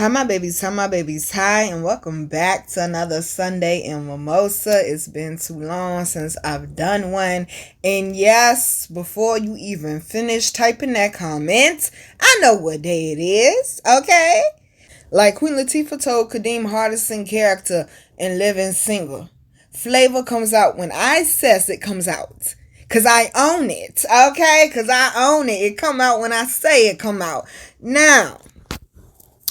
Hi, my babies. Hi, my babies. Hi, and welcome back to another Sunday in Mimosa. It's been too long since I've done one. And yes, before you even finish typing that comment, I know what day it is, okay? Like Queen Latifah told Kadeem Hardison character in Living Single, flavor comes out when I says it comes out. Cause I own it, okay? Cause I own it. It come out when I say it come out. Now,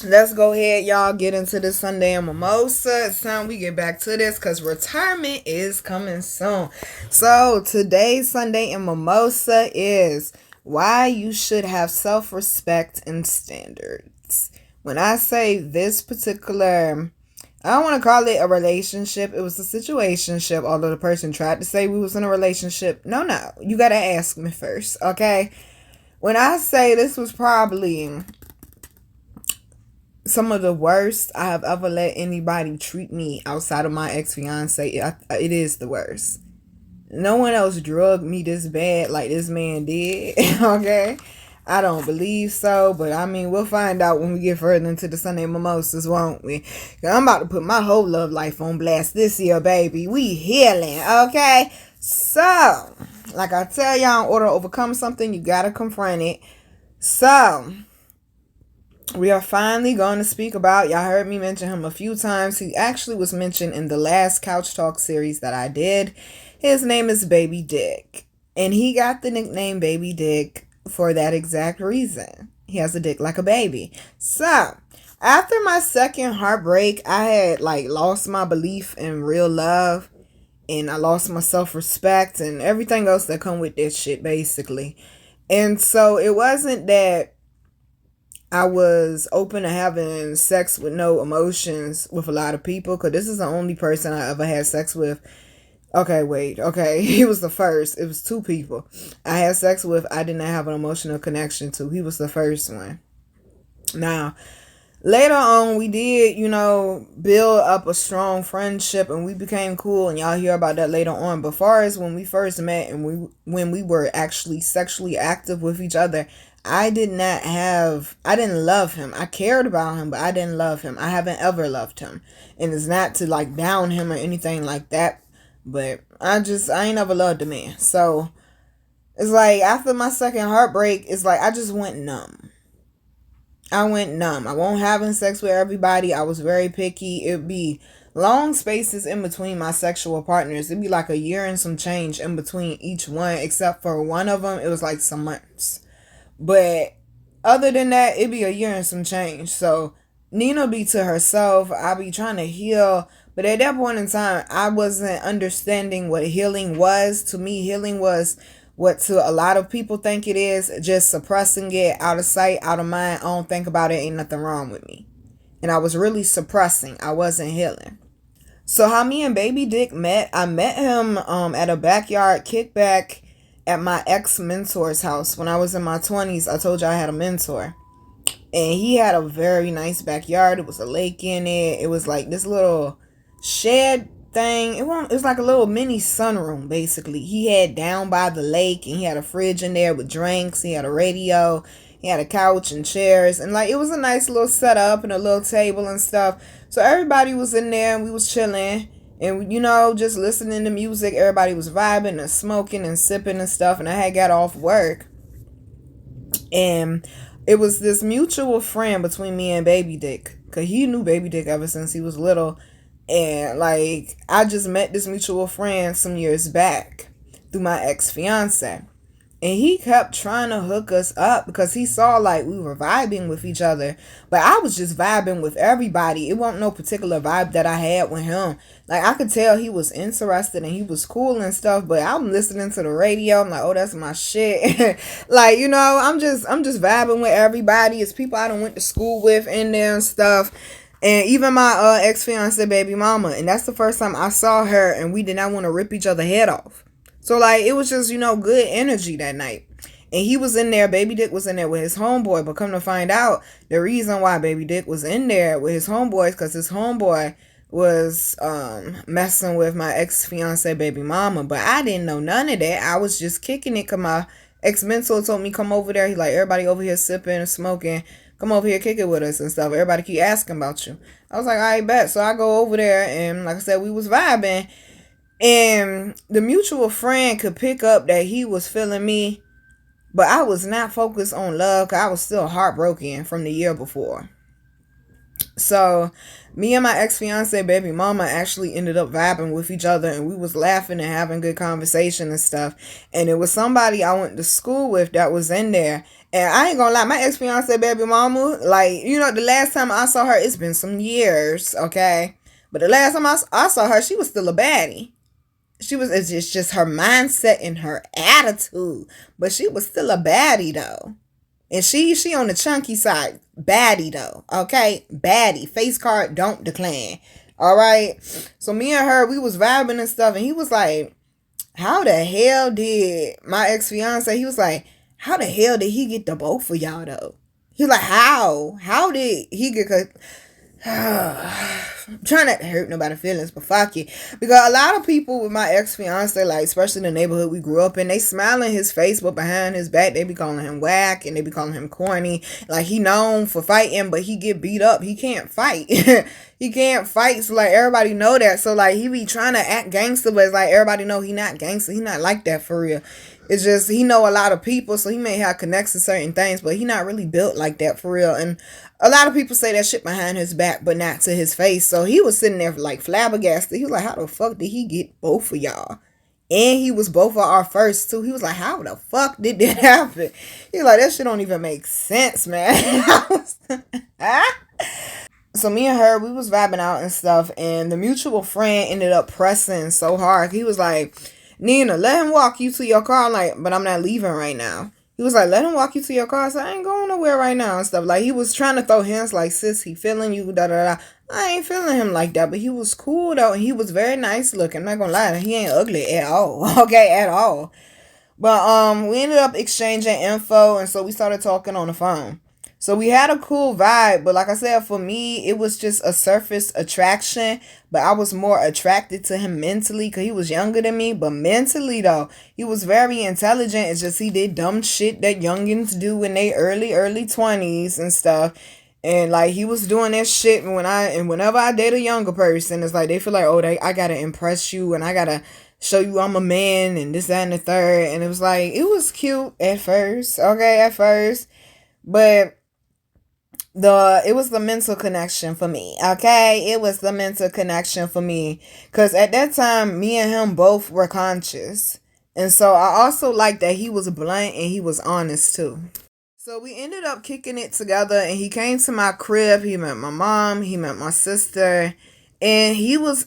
let's go ahead, y'all, get into this Sunday in Mimosa. It's time we get back to this because retirement is coming soon. So today's Sunday in Mimosa is why you should have self-respect and standards. When I say this particular, I don't want to call it a relationship. It was a situationship, although the person tried to say we was in a relationship. No, you got to ask me first, okay? When I say this was probably some of the worst I have ever let anybody treat me outside of my ex-fiance, it is the worst. No one else drugged me this bad like this man did, okay? I don't believe so, but I mean, we'll find out when we get further into the Sunday Mimosas, won't we? I'm about to put my whole love life on blast this year, baby. We healing, okay? So, like I tell y'all, in order to overcome something, you gotta confront it. So, we are finally going to speak about, y'all heard me mention him a few times. He actually was mentioned in the last Couch Talk series that I did. His name is Baby Dick. And he got the nickname Baby Dick for that exact reason. He has a dick like a baby. So, after my second heartbreak, I had lost my belief in real love. And I lost my self-respect and everything else that come with this shit, basically. And so, it wasn't that I was open to having sex with no emotions with a lot of people, because this is the only person I ever had sex with. Okay, he was the first. It was two people I had sex with I did not have an emotional connection to. He was the first one. Now, later on, we did, build up a strong friendship and we became cool, and y'all hear about that later on. But far as when we first met and when we were actually sexually active with each other, I didn't love him. I cared about him, but I didn't love him. I haven't ever loved him. And it's not to down him or anything like that, but I ain't never loved a man. So it's after my second heartbreak, it's I just went numb. I went numb. I won't having sex with everybody. I was very picky. It'd be long spaces in between my sexual partners. It'd be a year and some change in between each one, except for one of them. It was some months. But other than that, it'd be a year and some change. So Nina be to herself. I be trying to heal. But at that point in time, I wasn't understanding what healing was. To me, healing was what to a lot of people think it is, just suppressing it, out of sight, out of mind. I don't think about it, ain't nothing wrong with me. And I was really suppressing. I wasn't healing. So how me and Baby Dick met, I met him at a backyard kickback at my ex-mentor's house. When I was in my 20s, I told you I had a mentor. And he had a very nice backyard. It was a lake in it. It was this little shed thing. It was a little mini sunroom, basically. He had down by the lake, and he had a fridge in there with drinks. He had a radio. He had a couch and chairs. And it was a nice little setup and a little table and stuff. So everybody was in there and we was chilling. And, just listening to music. Everybody was vibing and smoking and sipping and stuff. And I had got off work. And it was this mutual friend between me and Baby Dick. Because he knew Baby Dick ever since he was little. And, I just met this mutual friend some years back through my ex-fiance. And he kept trying to hook us up because he saw we were vibing with each other. But I was just vibing with everybody. It wasn't no particular vibe that I had with him. I could tell he was interested and he was cool and stuff. But I'm listening to the radio. I'm oh, that's my shit. I'm just vibing with everybody. It's people I done went to school with in there and stuff. And even my ex-fiance baby mama. And that's the first time I saw her and we did not want to rip each other head off. So, it was just, good energy that night. And he was in there, Baby Dick was in there with his homeboy. But come to find out, the reason why Baby Dick was in there with his homeboy is because his homeboy was messing with my ex-fiance baby mama. But I didn't know none of that. I was just kicking it because my ex-mentor told me come over there. He everybody over here sipping and smoking. Come over here, kick it with us and stuff. Everybody keep asking about you. I was like, all right, bet. So I go over there, and like I said, we was vibing. And the mutual friend could pick up that he was feeling me, but I was not focused on love because I was still heartbroken from the year before. So me and my ex-fiance baby mama actually ended up vibing with each other, and we was laughing and having good conversation and stuff. And it was somebody I went to school with that was in there. And I ain't gonna lie, my ex-fiance baby mama, like, you know, the last time I saw her, it's been some years, okay? But the last time I saw her, she was still a baddie. It's just her mindset and her attitude. But she was still a baddie though. And she on the chunky side. Baddie though. Okay? Baddie. Face card don't decline. Alright? So me and her, we was vibing and stuff. And he was like, how the hell did my ex-fiance, he was like, how the hell did he get the both of y'all though? He was like, how? How did he get... I'm trying not to hurt nobody's feelings, but fuck it. Because a lot of people with my ex-fiance, like, especially in the neighborhood we grew up in, they smile in his face, but behind his back, they be calling him whack, and they be calling him corny. Like, he known for fighting, but he get beat up. He can't fight. He can't fight, so, like, everybody know that. So, like, he be trying to act gangster, but it's like, everybody know he not gangster. He not like that for real. It's just, he know a lot of people, so he may have connects to certain things, but he not really built like that for real. And a lot of people say that shit behind his back, but not to his face. So he was sitting there like flabbergasted. He was like, how the fuck did he get both of y'all? And he was both of our first too. He was like, how the fuck did that happen? He was like, that shit don't even make sense, man. So me and her, we was vibing out and stuff. And the mutual friend ended up pressing so hard. He was like, Nina, let him walk you to your car. I'm like, but I'm not leaving right now. He was like, let him walk you to your car. I said, I ain't going nowhere right now and stuff. Like, he was trying to throw hints like, sis, he feeling you, da da da. I ain't feeling him like that, but he was cool though, and he was very nice looking. I'm not gonna lie, he ain't ugly at all. Okay, at all. But we ended up exchanging info, and so we started talking on the phone. So we had a cool vibe, but like I said, for me, it was just a surface attraction, but I was more attracted to him mentally because he was younger than me, but mentally though, he was very intelligent. It's just he did dumb shit that youngins do in their early 20s and stuff. And like he was doing that shit whenever I date a younger person, it's like they feel like, oh, I gotta impress you and I gotta show you I'm a man and this, that, and the third. And it was like, it was cute at first, but it was the mental connection for me, okay? It was the mental connection for me. Because at that time, me and him both were conscious. And so I also liked that he was blunt and he was honest too. So we ended up kicking it together, and he came to my crib. He met my mom. He met my sister. And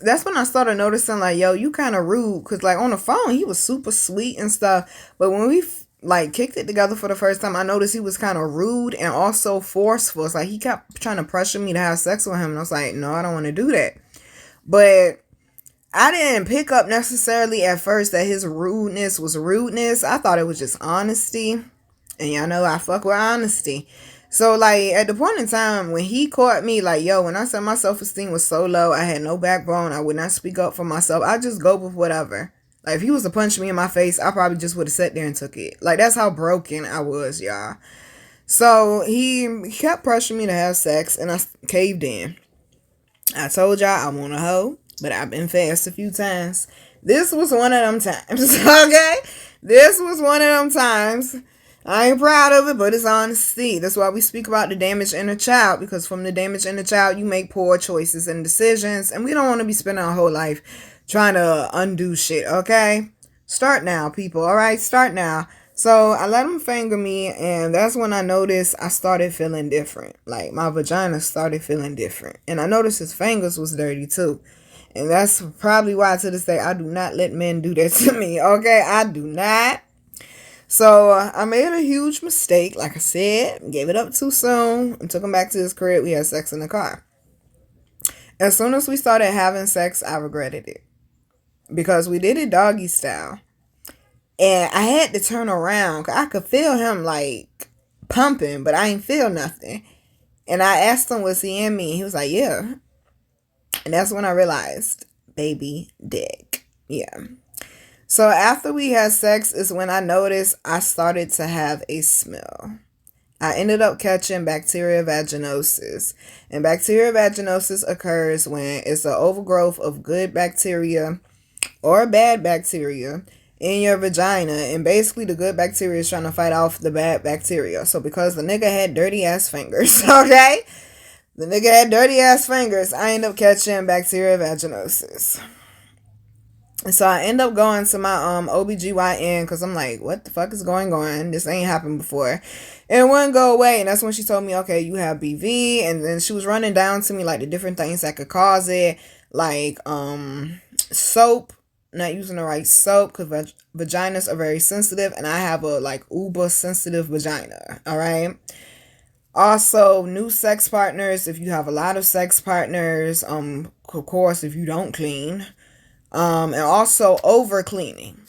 that's when I started noticing, like, yo, you kind of rude. Because, like, on the phone, he was super sweet and stuff. But when we like kicked it together for the first time, I noticed he was kind of rude and also forceful. It's like he kept trying to pressure me to have sex with him, and I was like, no, I don't want to do that. But I didn't pick up necessarily at first that his rudeness was rudeness. I thought it was just honesty, and y'all know I fuck with honesty. So like at the point in time when he caught me, like, yo, when I said my self-esteem was so low, I had no backbone, I would not speak up for myself, I just go with whatever. Like, if he was to punch me in my face, I probably just would have sat there and took it. Like, that's how broken I was, y'all. So, he kept pressuring me to have sex, and I caved in. I told y'all I want a hoe, but I've been fast a few times. This was one of them times, okay? This was one of them times. I ain't proud of it, but it's honesty. That's why we speak about the damaged inner child, because from the damaged inner child, you make poor choices and decisions, and we don't want to be spending our whole life trying to undo shit, okay? Start now, people, all right? Start now. So I let him finger me, and that's when I noticed I started feeling different. Like, my vagina started feeling different. And I noticed his fingers was dirty, too. And that's probably why, to this day, I do not let men do that to me, okay? I do not. So I made a huge mistake, like I said. Gave it up too soon. And took him back to his crib. We had sex in the car. As soon as we started having sex, I regretted it. Because we did it doggy style. And I had to turn around. I could feel him like pumping, but I ain't feel nothing. And I asked him, was he in me? He was like, yeah. And that's when I realized, baby dick. Yeah. So after we had sex is when I noticed I started to have a smell. I ended up catching bacteria vaginosis. And bacteria vaginosis occurs when it's an overgrowth of good bacteria or bad bacteria in your vagina, and basically the good bacteria is trying to fight off the bad bacteria. So because the nigga had dirty ass fingers, okay? The nigga had dirty ass fingers, I end up catching bacteria vaginosis. And so I end up going to my OBGYN because I'm like, what the fuck is going on? This ain't happened before. And it wouldn't go away. And that's when she told me, okay, you have BV. And then she was running down to me like the different things that could cause it. Like soap, not using the right soap because vaginas are very sensitive. And I have a like uber sensitive vagina. All right. Also, new sex partners. If you have a lot of sex partners, of course, if you don't clean. And also over cleaning,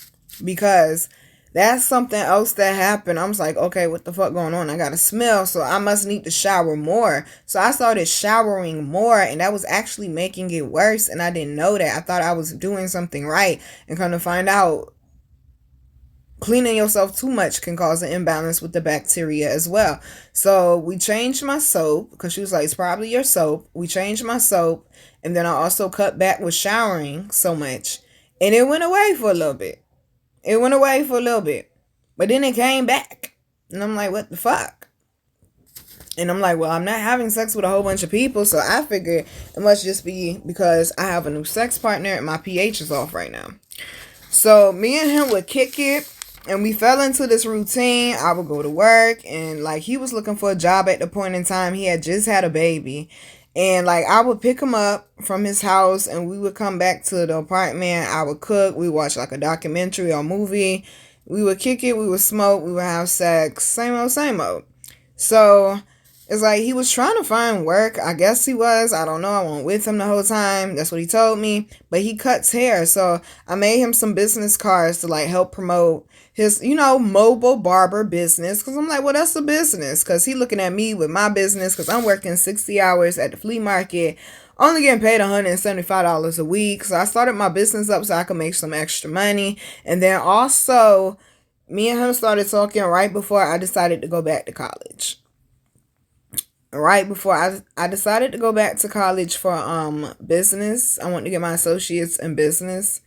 because that's something else that happened. I was like, okay, what the fuck going on? I got a smell, so I must need to shower more. So I started showering more, and that was actually making it worse. And I didn't know that. I thought I was doing something right, and come to find out, cleaning yourself too much can cause an imbalance with the bacteria as well. So we changed my soap because she was like, it's probably your soap. We changed my soap. And then I also cut back with showering so much. And it went away for a little bit. But then it came back. And I'm like, what the fuck? And I'm like, well, I'm not having sex with a whole bunch of people. So I figured it must just be because I have a new sex partner and my pH is off right now. So me and him would kick it. And we fell into this routine. I would go to work. And like he was looking for a job at the point in time. He had just had a baby. And like I would pick him up from his house and we would come back to the apartment. I would cook. We watch like a documentary or movie. We would kick it. We would smoke. We would have sex. Same old, same old. So it's like he was trying to find work. I guess he was. I don't know. I went with him the whole time. That's what he told me. But he cuts hair. So I made him some business cards to like help promote his, mobile barber business. Because I'm like, well, that's a business. Because he looking at me with my business. Because I'm working 60 hours at the flea market. Only getting paid $175 a week. So I started my business up so I could make some extra money. And then also, me and him started talking right before I decided to go back to college. Right before I decided to go back to college for business. I wanted to get my associates in business.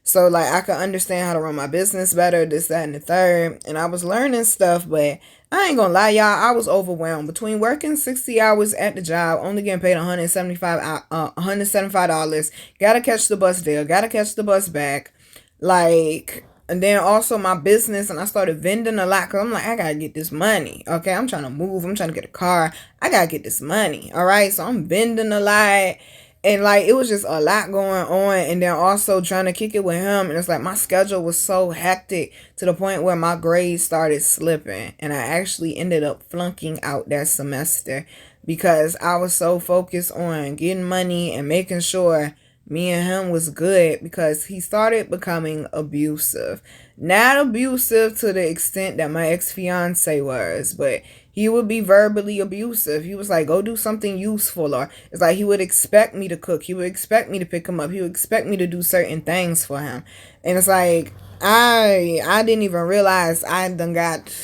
So, like, I could understand how to run my business better, this, that, and the third. And I was learning stuff, but I ain't gonna lie, y'all. I was overwhelmed. Between working 60 hours at the job, only getting paid $175, gotta catch the bus there, gotta catch the bus back. Like, and then also my business, and I started vending a lot because I'm like, I gotta get this money. Okay, I'm trying to move. I'm trying to get a car. I gotta get this money. All right, so I'm vending a lot. And like it was just a lot going on, and then also trying to kick it with him, and it's like my schedule was so hectic to the point where my grades started slipping, and I actually ended up flunking out that semester because I was so focused on getting money and making sure me and him was good, because he started becoming abusive. Not abusive to the extent that my ex-fiance was, but he would be verbally abusive. He was like, go do something useful. Or it's like he would expect me to cook. He would expect me to pick him up. He would expect me to do certain things for him. And it's like, I didn't even realize I done got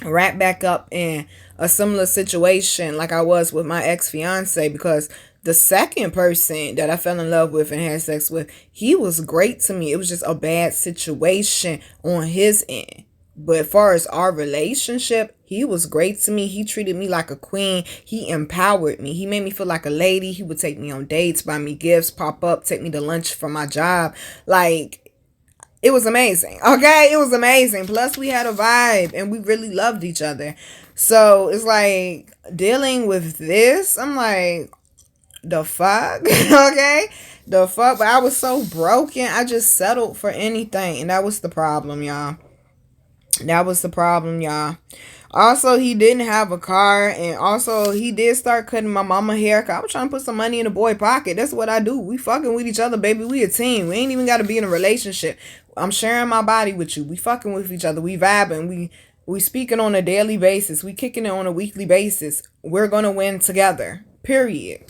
wrapped back up in a similar situation like I was with my ex-fiance, because the second person that I fell in love with and had sex with, he was great to me. It was just a bad situation on his end. But as far as our relationship, he was great to me. He treated me like a queen. He empowered me. He made me feel like a lady. He would take me on dates, buy me gifts, pop up, take me to lunch for my job. Like, it was amazing. Okay, it was amazing. Plus, we had a vibe and we really loved each other. So it's like dealing with this, I'm like, the fuck? Okay, the fuck. But I was so broken, I just settled for anything, and that was the problem, y'all. Also, he didn't have a car, and also he did start cutting my mama hair. Cause I was trying to put some money in the boy pocket. That's what I do. We fucking with each other, baby. We a team. We ain't even got to be in a relationship. I'm sharing my body with you. We fucking with each other. We vibing. We speaking on a daily basis. We kicking it on a weekly basis. We're gonna win together. Period.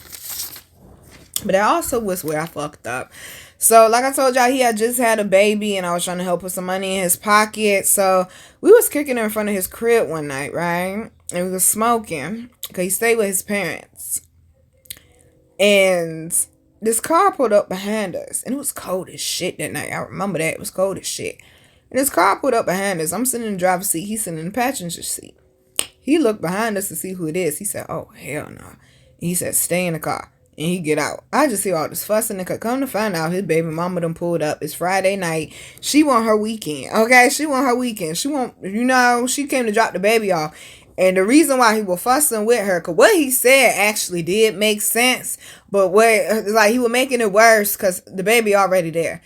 But that also was where I fucked up. So like I told y'all, he had just had a baby and I was trying to help put some money in his pocket. So we was kicking in front of his crib one night, right? And we was smoking because he stayed with his parents. And this car pulled up behind us. And it was cold as shit that night. I remember that. It was cold as shit. And this car pulled up behind us. I'm sitting in the driver's seat. He's sitting in the passenger seat. He looked behind us to see who it is. He said, oh, hell no. And he said, stay in the car. And he get out. I just hear all this fussing and come to find out his baby mama done pulled up. It's Friday night. She want her weekend. Okay? She want her weekend. She want, she came to drop the baby off. And the reason why he was fussing with her, because what he said actually did make sense. But he was making it worse because the baby already there.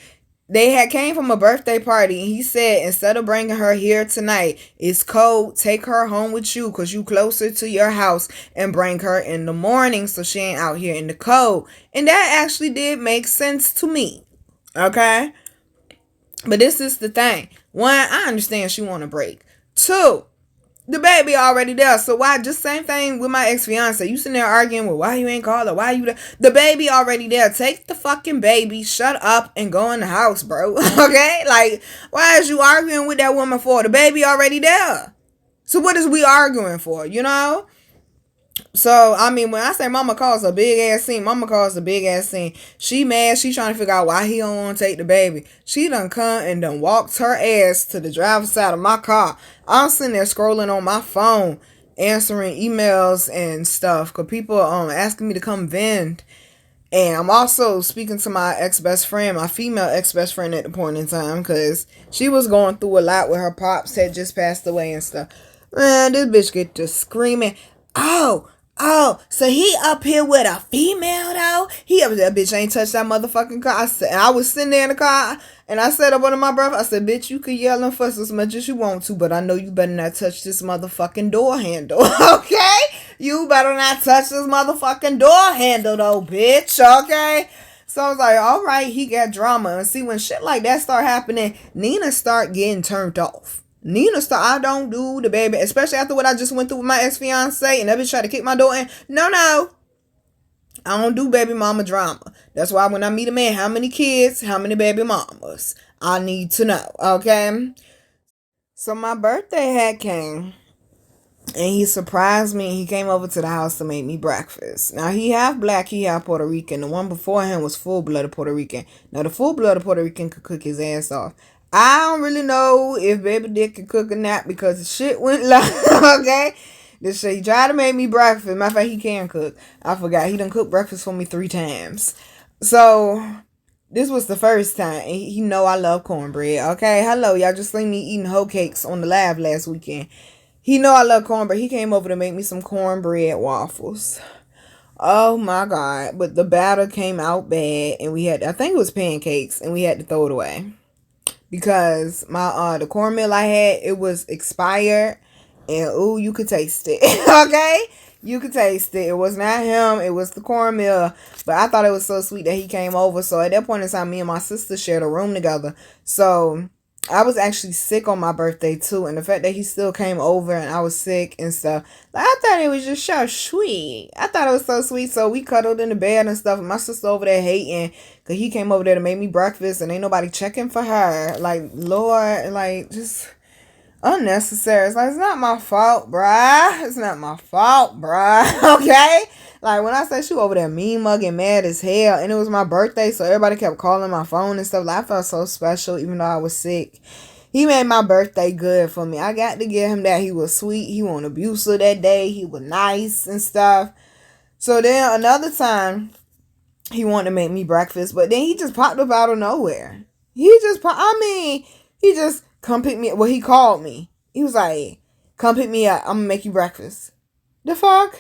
They had came from a birthday party, and he said, instead of bringing her here tonight, it's cold, take her home with you because you closer to your house, and bring her in the morning so she ain't out here in the cold. And that actually did make sense to me. Okay? But this is the thing. One, I understand she want a break. Two, the baby already there. So why, just same thing with my ex-fiance. You sitting there arguing with why you ain't called her, why you there. The baby already there. Take the fucking baby, shut up, and go in the house, bro. Okay? Like, why is you arguing with that woman for? The baby already there. So what is we arguing for, So, I mean, when I say mama caused a big ass scene, She mad. She trying to figure out why he don't want to take the baby. She done come and done walked her ass to the driver's side of my car. I'm sitting there scrolling on my phone, answering emails and stuff, because people asking me to come vend. And I'm also speaking to my ex-best friend, my female ex-best friend at the point in time, because she was going through a lot with her pops had just passed away and stuff. Man, this bitch get to screaming, Oh, so he up here with a female though? That bitch ain't touched that motherfucking car. I was sitting there in the car and I said up under my breath, I said, bitch, you can yell and fuss as much as you want to, but I know you better not touch this motherfucking door handle. Okay? You better not touch this motherfucking door handle though, bitch. Okay? So I was like, all right, he got drama. And see, when shit like that start happening, Nina start getting turned off. I don't do the baby, especially after what I just went through with my ex-fiance and that bitch tried to kick my door in. No. I don't do baby mama drama. That's why when I meet a man, how many kids, how many baby mamas? I need to know, okay? So my birthday had came and he surprised me. He came over to the house to make me breakfast. Now, he half black, he half Puerto Rican. The one before him was full-blooded Puerto Rican. Now, the full-blooded Puerto Rican could cook his ass off. I don't really know if Baby Dick can cook or not because the shit went low, okay? This shit, he tried to make me breakfast. Matter of fact, he can cook. I forgot. He done cooked breakfast for me 3 times. So, this was the first time. And he know I love cornbread, okay? Hello, y'all just seen me eating hoe cakes on the live last weekend. He know I love cornbread. He came over to make me some cornbread waffles. Oh my God. But the batter came out bad. And we had, I think it was pancakes. And we had to throw it away. Because my the cornmeal I had, it was expired, and ooh, you could taste it. Okay, you could taste it. It was not him, it was the cornmeal. But I thought it was so sweet that he came over. So at that point in time, me and my sister shared a room together. So I was actually sick on my birthday too, and the fact that he still came over and I was sick and stuff, like, I thought it was just so sweet. I thought it was so sweet. So we cuddled in the bed and stuff. And my sister over there hating because he came over there to make me breakfast and ain't nobody checking for her. Like, Lord, like, just unnecessary. It's like, it's not my fault, bruh. It's not my fault, bruh. Okay? Like, when I say she over there mean mugging mad as hell, and it was my birthday, so everybody kept calling my phone and stuff. Like, I felt so special, even though I was sick. He made my birthday good for me. I got to give him that. He was sweet. He wasn't abusive that day. He was nice and stuff. So then another time, he wanted to make me breakfast, but then he just popped up out of nowhere. He just come pick me up. Well, he called me. He was like, come pick me up. I'm going to make you breakfast. The fuck?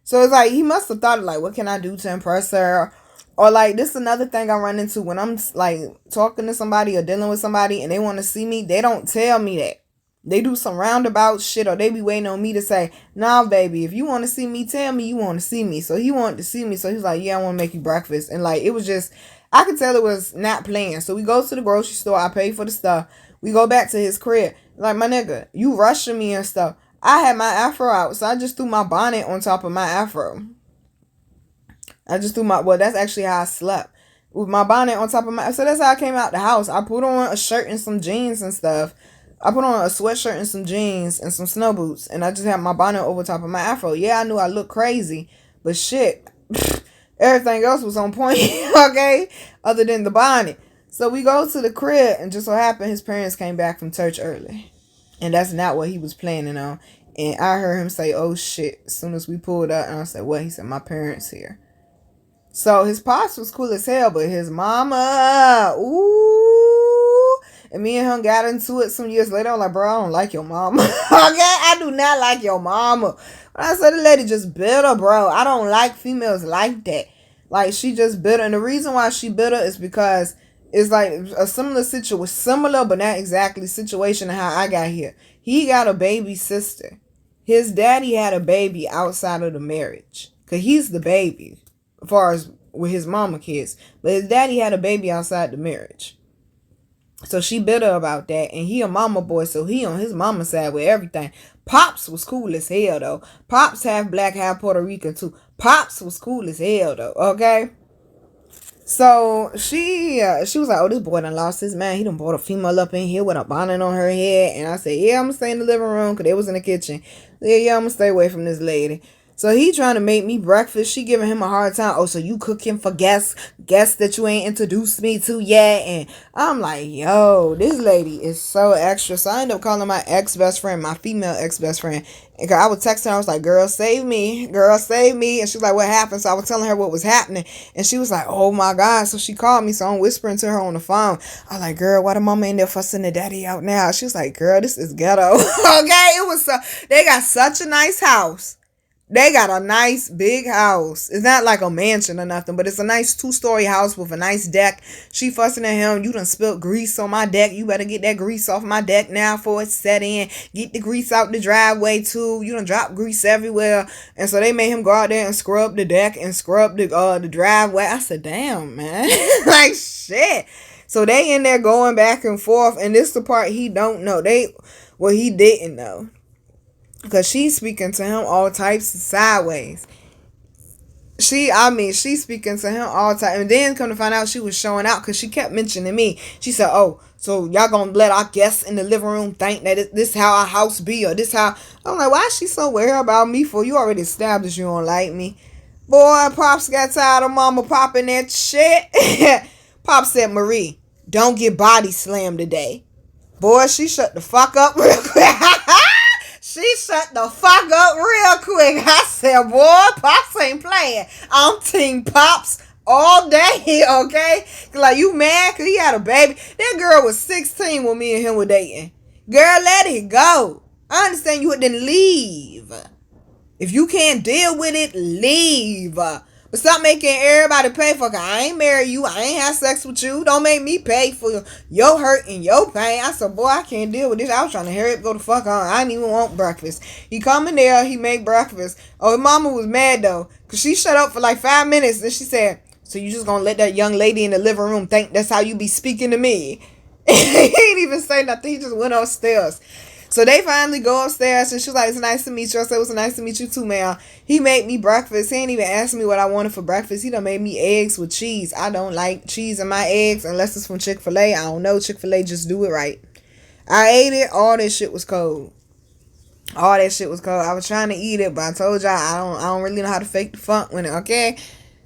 So it's like, he must have thought, like, what can I do to impress her? Or, like, this is another thing I run into when I'm, like, talking to somebody or dealing with somebody and they want to see me. They don't tell me that. They do some roundabout shit, or they be waiting on me to say, nah, baby, if you want to see me, tell me you want to see me. So he wanted to see me. So he's like, yeah, I want to make you breakfast. And, like, it was just, I could tell it was not playing. So we go to the grocery store. I pay for the stuff. We go back to his crib. Like, my nigga, you rushing me and stuff. I had my afro out, so I just threw my bonnet on top of my afro. That's actually how I slept. with my bonnet on top of my. So that's how I came out the house. I put on a shirt and some jeans and stuff. I put on a sweatshirt and some jeans and some snow boots, and I just had my bonnet over top of my afro. Yeah, I knew I looked crazy, but shit, everything else was on point, okay? Other than the bonnet. So we go to the crib, and just so happened his parents came back from church early. And that's not what he was planning on. And I heard him say, oh shit, as soon as we pulled up. And I said, what? He said, my parents here. So his pops was cool as hell, but his mama, ooh. And me and him got into it some years later. I was like, bro, I don't like your mama. Okay? I do not like your mama. When I said the lady just bitter, bro. I don't like females like that. Like, she just bitter. And the reason why she bitter is because it's like a similar but not exactly situation to how I got here. He got a baby sister. His daddy had a baby outside of the marriage. Because he's the baby. As far as with his mama kids. But his daddy had a baby outside the marriage. So she bitter about that. And he a mama boy. So he on his mama side with everything. Pops was cool as hell though. Pops half black, half Puerto Rican too. Pops was cool as hell though. Okay. So she was like, oh, this boy done lost his mind. He done brought a female up in here with a bonnet on her head. And I said, yeah, I'm gonna stay in the living room because they was in the kitchen. Yeah, I'm gonna stay away from this lady. So he trying to make me breakfast. She giving him a hard time. Oh, so you cooking for guests that you ain't introduced me to yet? And I'm like, yo, this lady is so extra. So I ended up calling my ex-best friend, my female ex-best friend. And I was texting her. I was like, girl, save me. Girl, save me. And she was like, what happened? So I was telling her what was happening. And she was like, oh, my God. So she called me. So I'm whispering to her on the phone. I was like, girl, why the mama in there fussing the daddy out now? She was like, girl, this is ghetto. Okay? It was so, they got such a nice house. They got a nice big house. It's not like a mansion or nothing, but it's a nice 2-story house with a nice deck. She fussing at him. You done spilled grease on my deck. You better get that grease off my deck now before it's set in. Get the grease out the driveway too. You done drop grease everywhere. And so they made him go out there and scrub the deck and scrub the driveway. I said, damn, man. Like, shit. So they in there going back and forth. And this the part he don't know. He didn't know. Because she's speaking to him all types of sideways. She's speaking to him all time. And then come to find out she was showing out because she kept mentioning me. She said, oh, so y'all gonna let our guests in the living room think that this how our house be or this how. I'm like, why is she so worried about me for? You already established you don't like me. Boy, Pops got tired of mama popping that shit. Pop said, Marie, don't get body slammed today. Boy, she shut the fuck up real quick. She shut the fuck up real quick. I said, boy, Pops ain't playing. I'm Team Pops all day, okay? Like, you mad because he had a baby? That girl was 16 when me and him were dating. Girl, let it go. I understand you didn't leave. If you can't deal with it, leave. But stop making everybody pay for it. I ain't married you. I ain't have sex with you. Don't make me pay for your hurt and your pain. I said, boy, I can't deal with this. I was trying to hurry up, go the fuck on. I didn't even want breakfast. He come in there. He make breakfast. Oh, his mama was mad, though. Because she shut up for like 5 minutes. Then she said, so you just going to let that young lady in the living room think that's how you be speaking to me? He didn't even say nothing. He just went upstairs. So they finally go upstairs and she's like, it's nice to meet you. I said, it was nice to meet you too, man. He made me breakfast. He ain't even asked me what I wanted for breakfast. He done made me eggs with cheese. I don't like cheese in my eggs unless it's from Chick-fil-A. I don't know. Chick-fil-A just do it right. I ate it. All that shit was cold. All that shit was cold. I was trying to eat it, but I told y'all I don't really know how to fake the funk with it, okay?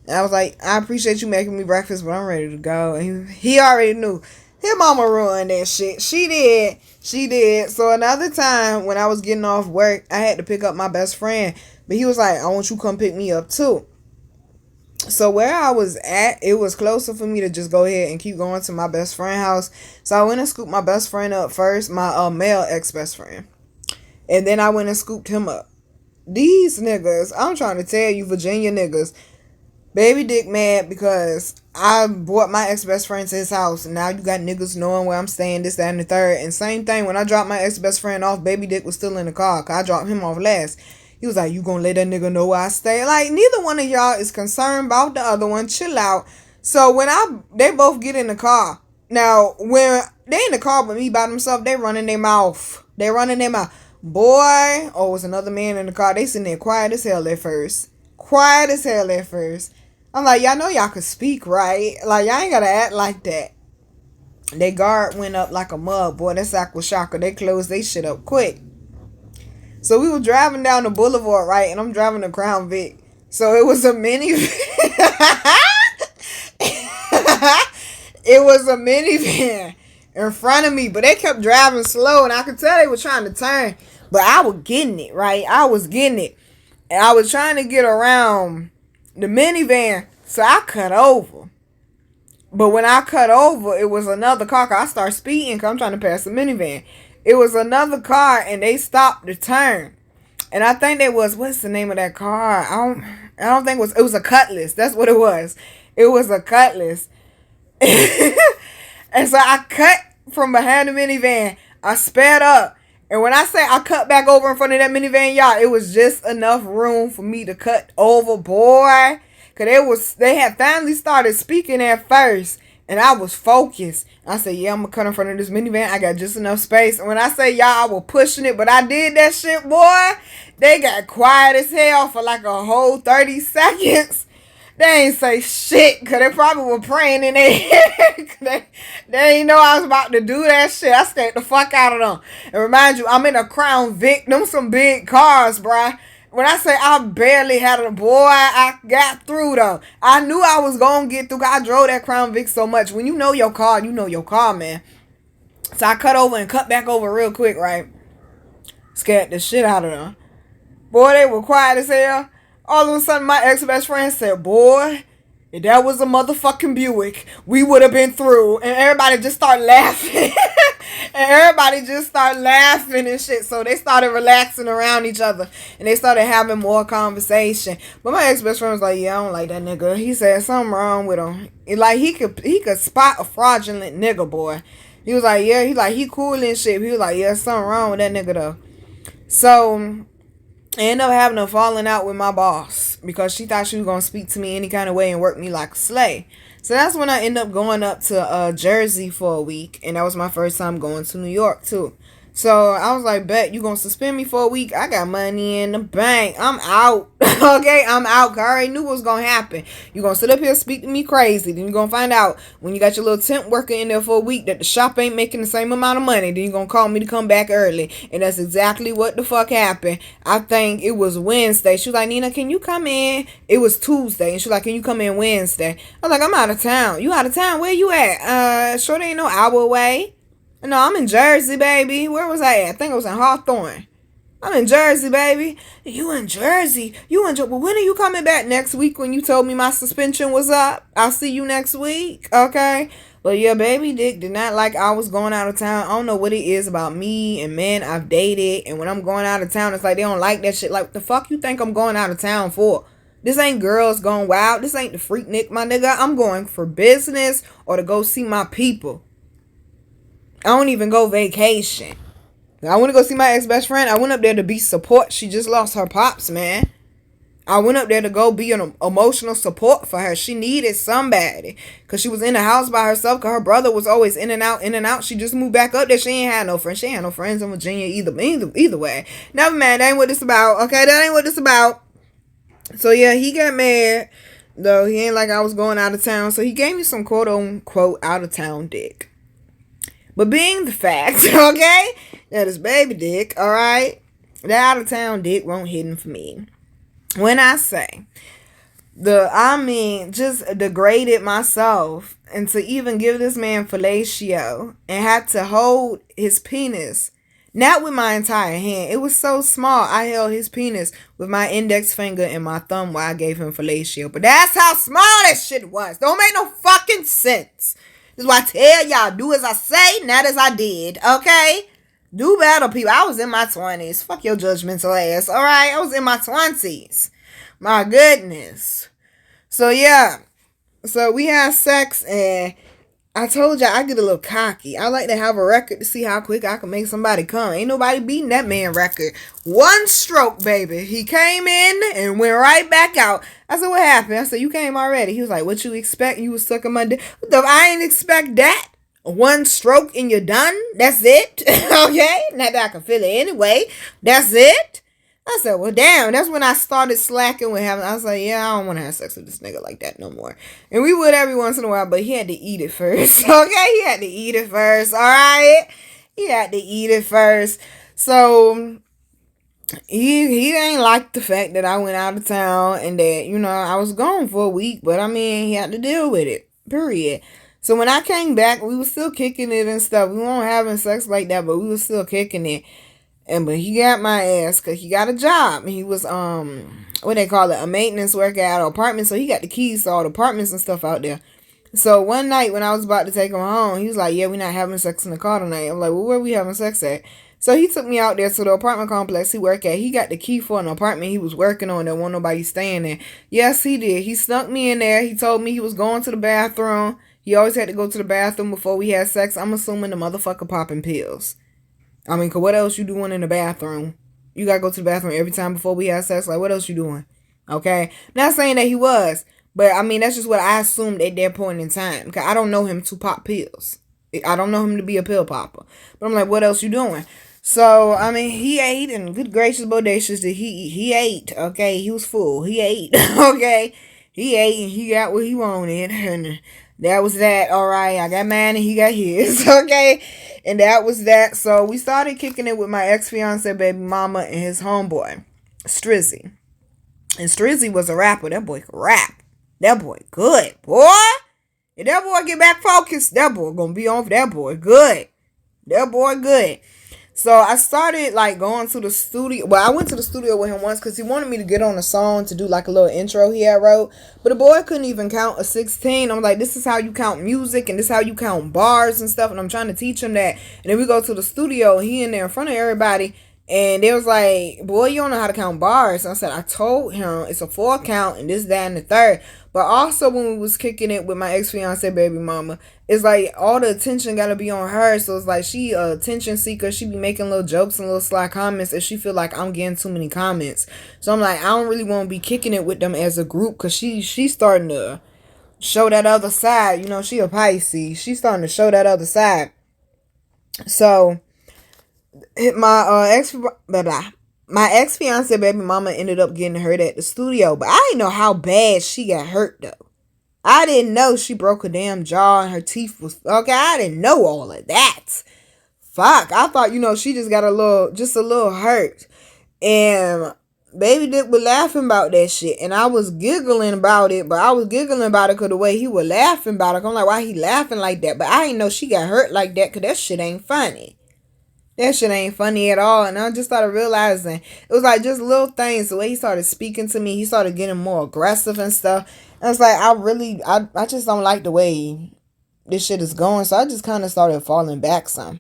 And I was like, I appreciate you making me breakfast, but I'm ready to go. And he already knew. His mama ruined that shit. She did. So another time when I was getting off work, I had to pick up my best friend. But he was like, I want you to come pick me up too. So where I was at, it was closer for me to just go ahead and keep going to my best friend's house. So I went and scooped my best friend up first, my male ex-best friend. And then I went and scooped him up. These niggas, I'm trying to tell you, Virginia niggas, baby dick mad because I brought my ex-best friend to his house. And now you got niggas knowing where I'm staying, this, that, and the third. And same thing, when I dropped my ex-best friend off, baby dick was still in the car. Because I dropped him off last. He was like, you gonna let that nigga know where I stay? Like, neither one of y'all is concerned about the other one. Chill out. So when they both get in the car. Now, when they in the car with me by themselves, they running their mouth. Boy, it was another man in the car. They sitting there quiet as hell at first. I'm like, y'all know y'all could speak, right? Like, y'all ain't gotta act like that. Their guard went up like a mug. Boy, that's aqua shocker. They closed they shit up quick. So we were driving down the boulevard, right? And I'm driving the Crown Vic. So it was a minivan. It was a minivan in front of me. But they kept driving slow. And I could tell they were trying to turn. But I was getting it, right? I was getting it. And I was trying to get around the minivan. So I cut over. But when I cut over, it was another car. I started speeding because I'm trying to pass the minivan. It was another car, and they stopped to turn. And I think they was, what's the name of that car? I don't think it was a Cutlass. That's what it was. It was a Cutlass. And so I cut from behind the minivan. I sped up. And when I say I cut back over in front of that minivan, y'all, it was just enough room for me to cut over, boy. Because they had finally started speaking at first. And I was focused. I said, yeah, I'm going to cut in front of this minivan. I got just enough space. And when I say, y'all, I was pushing it. But I did that shit, boy. They got quiet as hell for like a whole 30 seconds. They ain't say shit. Because they probably were praying in their head. They ain't know I was about to do that shit. I scared the fuck out of them. And remind you, I'm in a Crown Vic. Them some big cars, bruh. When I say I barely had a boy, I got through though. I knew I was going to get through. I drove that Crown Vic so much. When you know your car, man. So I cut over and cut back over real quick, right? Scared the shit out of them. Boy, they were quiet as hell. All of a sudden, my ex-best friend said, boy, if that was a motherfucking Buick, we would have been through. And everybody just started laughing. And shit. So they started relaxing around each other. And they started having more conversation. But my ex-best friend was like, yeah, I don't like that nigga. He said something wrong with him. Like, he could spot a fraudulent nigga, boy. He was like, yeah, he cool and shit. He was like, yeah, something wrong with that nigga, though. So I ended up having a falling out with my boss because she thought she was going to speak to me any kind of way and work me like a slave. So that's when I ended up going up to Jersey for a week. And that was my first time going to New York, too. So I was like, bet you going to suspend me for a week? I got money in the bank. I'm out. Okay, I'm out. I already knew what was going to happen. You're going to sit up here speak to me crazy. Then you're going to find out when you got your little temp worker in there for a week that the shop ain't making the same amount of money. Then you're going to call me to come back early. And that's exactly what the fuck happened. I think it was Wednesday. She was like, Nina, can you come in? It was Tuesday. And she was like, can you come in Wednesday? I was like, I'm out of town. You out of town? Where you at? Sure, they ain't no hour away. No, I'm in Jersey, baby. Where was I at? I think it was in Hawthorne. I'm in Jersey, baby. You in Jersey? Well, when are you coming back? Next week when you told me my suspension was up? I'll see you next week, okay? But yeah, baby Dick did not like I was going out of town. I don't know what it is about me and men I've dated. And when I'm going out of town, it's like they don't like that shit. Like, the fuck you think I'm going out of town for? This ain't girls going wild. This ain't the Freaknik, my nigga. I'm going for business or to go see my people. I don't even go vacation. I want to go see my ex-best friend. I went up there to be support. She just lost her pops, man. I went up there to go be an emotional support for her. She needed somebody. Because she was in the house by herself. Because her brother was always in and out. She just moved back up there. She ain't had no friends. She ain't had no friends in Virginia either way. Never mind. That ain't what this about. Okay, that ain't what this about. So yeah, he got mad. Though he ain't like I was going out of town. So he gave me some quote-unquote out-of-town dick. But being the fact, okay, that is baby dick, alright, that out-of-town dick won't hidden for me. When I say, just degraded myself and to even give this man fellatio and had to hold his penis, not with my entire hand. It was so small, I held his penis with my index finger and my thumb while I gave him fellatio. But that's how small that shit was. Don't make no fucking sense. This is why I tell y'all, do as I say, not as I did, okay? Do better, people. I was in my 20s. Fuck your judgmental ass, alright? I was in my 20s. My goodness. So, yeah. So, we had sex, and I told y'all I get a little cocky. I like to have a record to see how quick I can make somebody come. Ain't nobody beating that man record. One stroke, baby. He came in and went right back out. I said, what happened? I said, you came already. He was like, what you expect? You was sucking my dick. I ain't expect that. One stroke and you're done. That's it. Okay? Not that I can feel it anyway. That's it. I said, well, damn. That's when I started slacking with having. I was like, yeah, I don't want to have sex with this nigga like that no more. And we would every once in a while, but he had to eat it first. Okay, he had to eat it first. All right, he had to eat it first. So he ain't like the fact that I went out of town and that, you know, I was gone for a week. But I mean, he had to deal with it. Period. So when I came back, we were still kicking it and stuff. We weren't having sex like that, but we were still kicking it. But he got my ass because he got a job. He was what they call it, a maintenance worker at an apartment. So he got the keys to all the apartments and stuff out there. So one night when I was about to take him home, he was like, yeah, we're not having sex in the car tonight. I'm like, well, where are we having sex at? So he took me out there to the apartment complex he worked at. He got the key for an apartment he was working on that wasn't nobody staying in. Yes, he did. He snuck me in there. He told me he was going to the bathroom. He always had to go to the bathroom before we had sex. I'm assuming the motherfucker popping pills. I mean, cause what else you doing in the bathroom? You gotta go to the bathroom every time before we have sex. Like, what else you doing? Okay, not saying that he was, but I mean that's just what I assumed at that point in time. Because I don't know him to pop pills. I don't know him to be a pill popper. But I'm like, what else you doing? So I mean, he ate, and good gracious, bodacious that he ate. Okay, he was full. He ate. Okay, he ate and he got what he wanted, and that was that. All right, I got mine and he got his. Okay. And that was that. So we started kicking it with my ex-fiance, baby mama, and his homeboy, Strizzy. And Strizzy was a rapper. That boy could rap. That boy good, boy. If that boy get back focused, that boy gonna be on for that boy good. That boy good. So I started like going to the studio. Well, I went to the studio with him once because he wanted me to get on a song to do like a little intro he had wrote. But the boy couldn't even count a 16. I'm like, this is how you count music and this is how you count bars and stuff. And I'm trying to teach him that. And then we go to the studio and he in there in front of everybody. And they was like, boy, you don't know how to count bars. And I said, I told him it's a 4 count and this, that, and the third. But also when we was kicking it with my ex-fiance baby mama, it's like all the attention got to be on her. So it's like she a attention seeker. She be making little jokes and little sly comments and she feel like I'm getting too many comments. So I'm like, I don't really want to be kicking it with them as a group because she's starting to show that other side. You know, she a Pisces. She's starting to show that other side. So my ex-fiance baby mama ended up getting hurt at the studio, but I didn't know how bad she got hurt though. I didn't know she broke her damn jaw and her teeth was okay. I didn't know all of that. Fuck, I thought, you know, she just got a little hurt. And baby Dick was laughing about that shit, and I was giggling about it, but I was giggling about it because the way he was laughing about it, I'm like, why he laughing like that? But I didn't know she got hurt like that because that shit ain't funny. That shit ain't funny at all. And I just started realizing it was like just little things. The way he started speaking to me, he started getting more aggressive and stuff. And it's like, I just don't like the way this shit is going. So I just kind of started falling back some.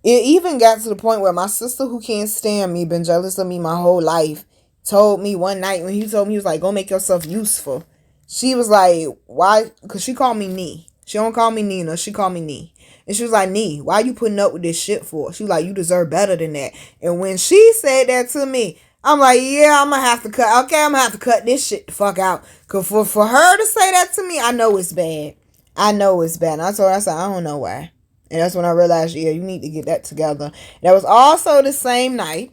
It even got to the point where my sister, who can't stand me, been jealous of me my whole life, told me one night when he told me, he was like, go make yourself useful. She was like, why? Because she called me Nee. She don't call me Nina. She called me Nee. And she was like, Nee, why you putting up with this shit for? She was like, you deserve better than that. And when she said that to me, I'm like, yeah, I'm going to have to cut. Okay, I'm going to have to cut this shit the fuck out. Because for her to say that to me, I know it's bad. I know it's bad. And I told her, I said, I don't know why. And that's when I realized, yeah, you need to get that together. And that was also the same night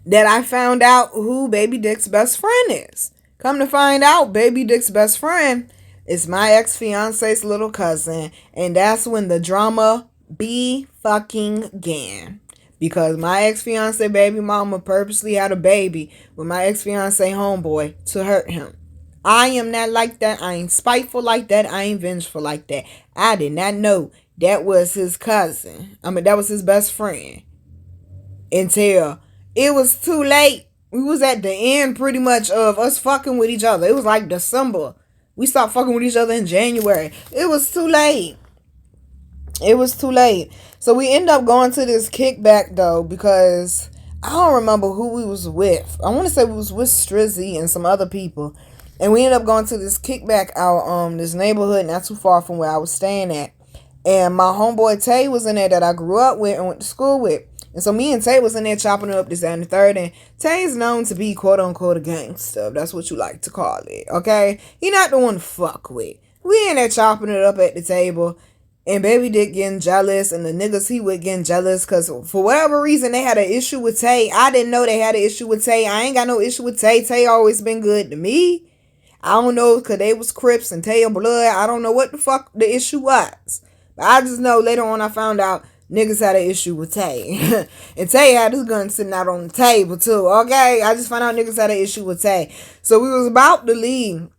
that I found out who Baby Dick's best friend is. Come to find out, Baby Dick's best friend is my ex-fiance's little cousin. And that's when the drama began. Because my ex-fiance baby mama purposely had a baby with my ex-fiance homeboy to hurt him. I am not like that. I ain't spiteful like that. I ain't vengeful like that. I did not know that was his cousin. That was his best friend. Until it was too late. We was at the end pretty much of us fucking with each other. It was like December. We stopped fucking with each other in January. It was too late. It was too late. So we end up going to this kickback though, because I don't remember who we was with. I want to say we was with Strizzy and some other people. And we ended up going to this kickback out this neighborhood not too far from where I was staying at. And my homeboy Tay was in there that I grew up with and went to school with. And so me and Tay was in there chopping it up this, that, and the third. And Tay's known to be quote unquote a gangster. That's what you like to call it. Okay? He not the one to fuck with. We in there chopping it up at the table. And Baby Dick getting jealous, and the niggas he would getting jealous because for whatever reason they had an issue with Tay. I didn't know they had an issue with Tay. I ain't got no issue with Tay. Tay always been good to me. I don't know because they was Crips and Tay blood. I don't know what the fuck the issue was. But I just know later on I found out niggas had an issue with Tay. And Tay had his gun sitting out on the table too. Okay? I just found out niggas had an issue with Tay. So we was about to leave.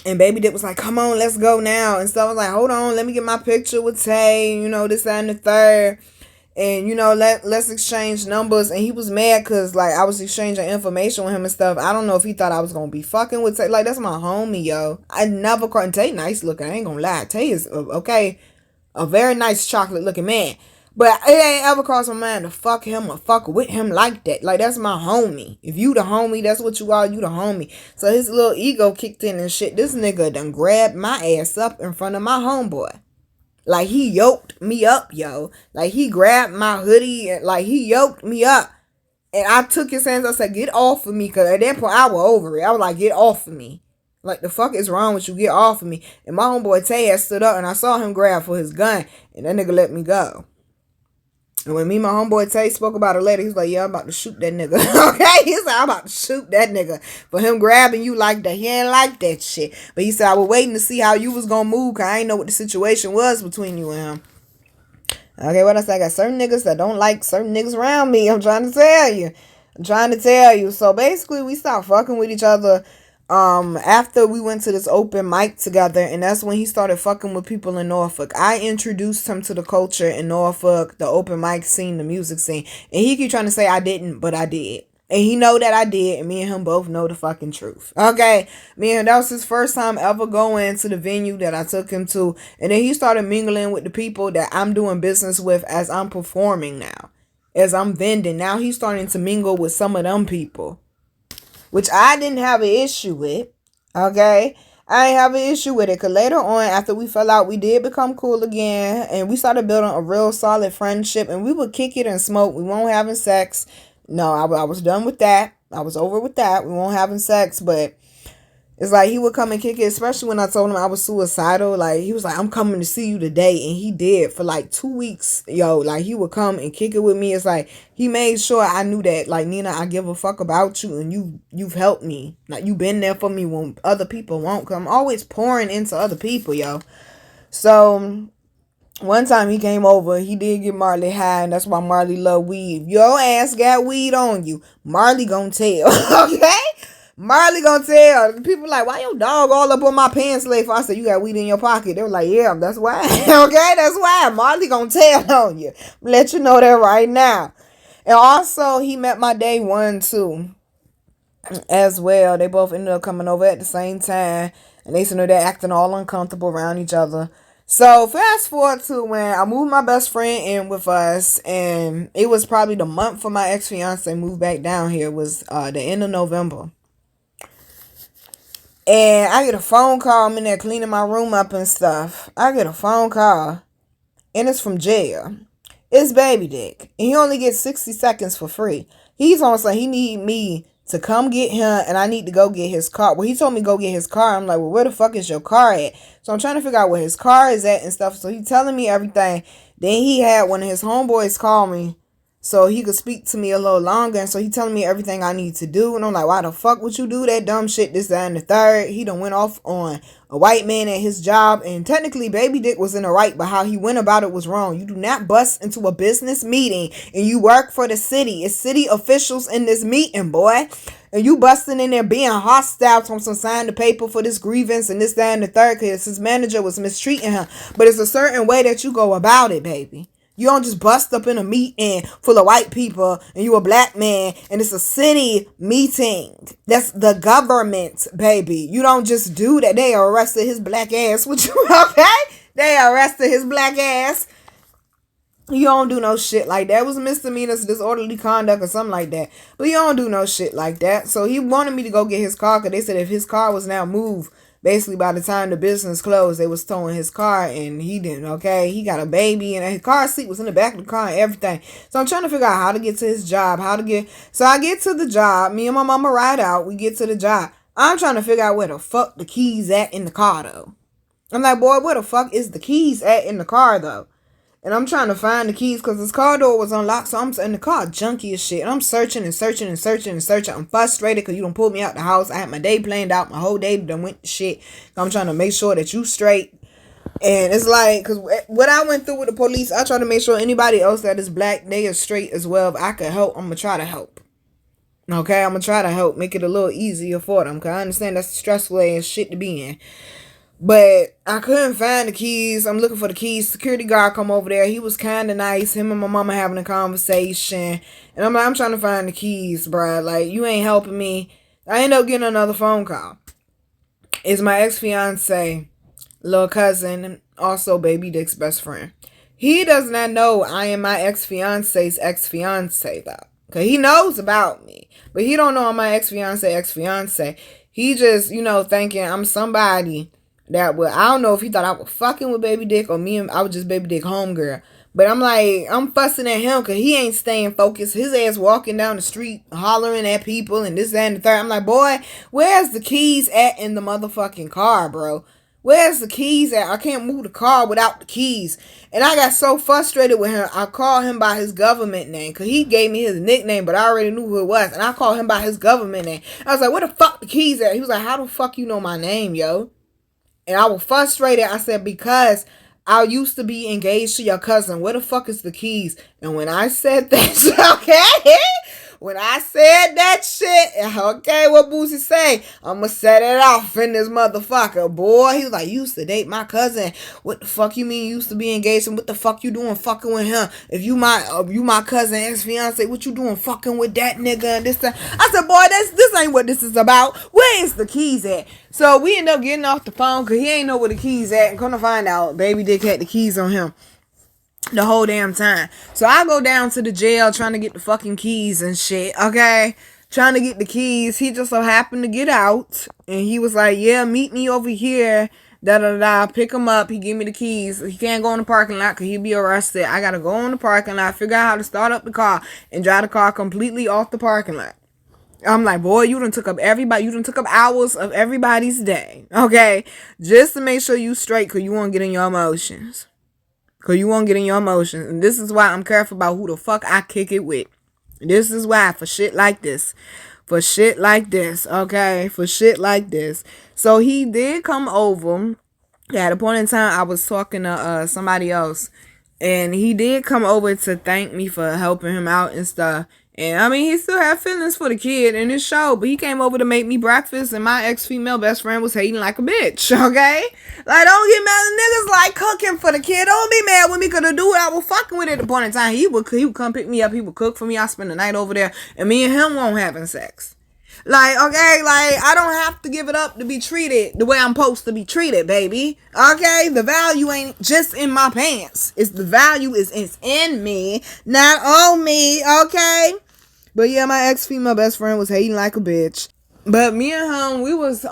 And Baby Dick was like, come on, let's go now. And so I was like, hold on, let me get my picture with Tay, this, that, and the third. And, let's exchange numbers. And he was mad because, I was exchanging information with him and stuff. I don't know if he thought I was going to be fucking with Tay. That's my homie, yo. I never caught, and Tay nice looking. I ain't going to lie. Tay is, a very nice chocolate looking man. But it ain't ever crossed my mind to fuck him or fuck with him like that. That's my homie. If you the homie, that's what you are. You the homie. So his little ego kicked in and shit. This nigga done grabbed my ass up in front of my homeboy. He yoked me up, yo. He grabbed my hoodie and he yoked me up. And I took his hands. I said, get off of me. Because at that point, I was over it. I was like, get off of me. The fuck is wrong with you? Get off of me. And my homeboy Tay had stood up and I saw him grab for his gun. And that nigga let me go. And when me and my homeboy Tay spoke about it later, he was like, yeah, I'm about to shoot that nigga. Okay? He said, I'm about to shoot that nigga. For him grabbing you like that. He ain't like that shit. But he said, I was waiting to see how you was going to move because I ain't know what the situation was between you and him. Okay, what else? I got certain niggas that don't like certain niggas around me. I'm trying to tell you. So basically, we stopped fucking with each other after we went to this open mic together, and that's when he started fucking with people in Norfolk. I introduced him to the culture in Norfolk, the open mic scene, the music scene, and he keep trying to say I didn't, but I did. And he know that I did, and me and him both know the fucking truth. Okay? That was his first time ever going to the venue that I took him to, and then he started mingling with the people that I'm doing business with as I'm performing now, as I'm vending. Now he's starting to mingle with some of them people, which I didn't have an issue with, okay? I didn't have an issue with it, because later on, after we fell out, we did become cool again, and we started building a real solid friendship, and we would kick it and smoke. We weren't having sex. No, I was done with that. I was over with that. We weren't having sex, but it's he would come and kick it, especially when I told him I was suicidal. He was like, I'm coming to see you today. And he did for 2 weeks, yo. He would come and kick it with me. It's he made sure I knew that, Nina, I give a fuck about you and you've helped me. You've been there for me when other people won't. Cause I'm always pouring into other people, yo. So one time he came over, he did get Marley high, and that's why Marley love weed. If your ass got weed on you, Marley gonna tell, okay? Marley gonna tell. People why your dog all up on my pants leg? I said, you got weed in your pocket. They were like, yeah, that's why. Okay, that's why. Marley gonna tell on you. Let you know that right now. And also, he met my day one, too, as well. They both ended up coming over at the same time. And they said they're acting all uncomfortable around each other. So, fast forward to when I moved my best friend in with us. And it was probably the month for my ex-fiance moved back down here. It was the end of November. And I get a phone call. I'm in there cleaning my room up and stuff. I get a phone call. And it's from jail. It's Baby Dick. And he only gets 60 seconds for free. He's on saying he need me to come get him. And I need to go get his car. Well, he told me go get his car. I'm like, well, where the fuck is your car at? So I'm trying to figure out where his car is at and stuff. So he's telling me everything. Then he had one of his homeboys call me so he could speak to me a little longer. And so he telling me everything I need to do. And I'm like, why the fuck would you do that dumb shit, this, that, and the third? He done went off on a white man at his job. And technically, Baby Dick was in the right, but how he went about it was wrong. You do not bust into a business meeting and you work for the city. It's city officials in this meeting, boy. And you busting in there being hostile on some sign the paper for this grievance and this, that, and the third, because his manager was mistreating him. But it's a certain way that you go about it, baby. You don't just bust up in a meeting full of white people and you a black man and it's a city meeting. That's the government, baby. You don't just do that. They arrested his black ass. What you, okay? They arrested his black ass. You don't do no shit like that. It was misdemeanors, disorderly conduct or something like that. But you don't do no shit like that. So he wanted me to go get his car because they said if his car was now moved, basically by the time the business closed, they was towing his car and he didn't, okay? He got a baby and his car seat was in the back of the car and everything. So I'm trying to figure out how to get to his job, so I get to the job. Me and my mama ride out. We get to the job. I'm trying to figure out where the fuck the keys at in the car though. I'm like, boy, where the fuck is the keys at in the car, though? And I'm trying to find the keys because this car door was unlocked. So I'm in the car junky as shit. And I'm searching and searching and searching and searching. I'm frustrated because you done pulled me out the house. I had my day planned out. My whole day done went to shit. I'm trying to make sure that you straight. And it's like, because what I went through with the police, I try to make sure anybody else that is black, they are straight as well. If I can help, I'm going to try to help. Okay, I'm going to try to help. Make it a little easier for them. Because I understand that's stressful and shit to be in. But I couldn't find the keys. I'm looking for the keys. Security guard come over there. He was kind of nice. Him and my mama having a conversation. And I'm like, I'm trying to find the keys, bruh. Like, you ain't helping me. I end up getting another phone call. It's my ex-fiance, little cousin, also Baby Dick's best friend. He does not know I am my ex-fiance's ex-fiance, though. Because he knows about me. But he don't know I'm my ex-fiance. He just, thinking I'm somebody that would, I don't know if he thought I was fucking with Baby Dick or I was just Baby Dick homegirl. But I'm like, I'm fussing at him because he ain't staying focused. His ass walking down the street hollering at people and this, that, and the third. I'm like, boy, where's the keys at in the motherfucking car, bro? Where's the keys at? I can't move the car without the keys. And I got so frustrated with him, I called him by his government name. Because he gave me his nickname, but I already knew who it was. And I called him by his government name. I was like, where the fuck the keys at? He was like, how the fuck you know my name, yo? And I was frustrated. I said, because I used to be engaged to your cousin. Where the fuck is the keys? And when I said that, okay? When I said that shit, okay, what Boosie say? I'ma set it off in this motherfucker, boy. He was like, you used to date my cousin. What the fuck you mean you used to be engaged? And what the fuck you doing fucking with him? If you my cousin, ex-fiance, what you doing fucking with that nigga and this, that? I said, boy, this ain't what this is about. Where is the keys at? So we end up getting off the phone because he ain't know where the keys at. And come to find out, Baby Dick had the keys on him the whole damn time. So I go down to the jail trying to get the fucking keys and shit, okay? Trying to get the keys. He just so happened to get out. And he was like, yeah, meet me over here. Da-da-da. Pick him up. He give me the keys. He can't go in the parking lot because he'll be arrested. I got to go in the parking lot, figure out how to start up the car, and drive the car completely off the parking lot. I'm like, boy, you done took up hours of everybody's day, okay? Just to make sure you straight because you won't get in your emotions. And this is why I'm careful about who the fuck I kick it with. This is why, for shit like this, okay? For shit like this. So he did come over. At a point in time, I was talking to somebody else. And he did come over to thank me for helping him out and stuff. And I mean, he still had feelings for the kid in his show, but he came over to make me breakfast, and my ex-female best friend was hating like a bitch, okay? Like, don't get mad at niggas like cooking for the kid. Don't be mad with me because the dude I was fucking with at the point in time, he would come pick me up, he would cook for me, I spend the night over there, and me and him won't having sex. Like, okay, like, I don't have to give it up to be treated the way I'm supposed to be treated, baby. Okay? The value ain't just in my pants. The value is in me, not on me, okay? But yeah, my ex-female best friend was hating like a bitch. But me and him, we was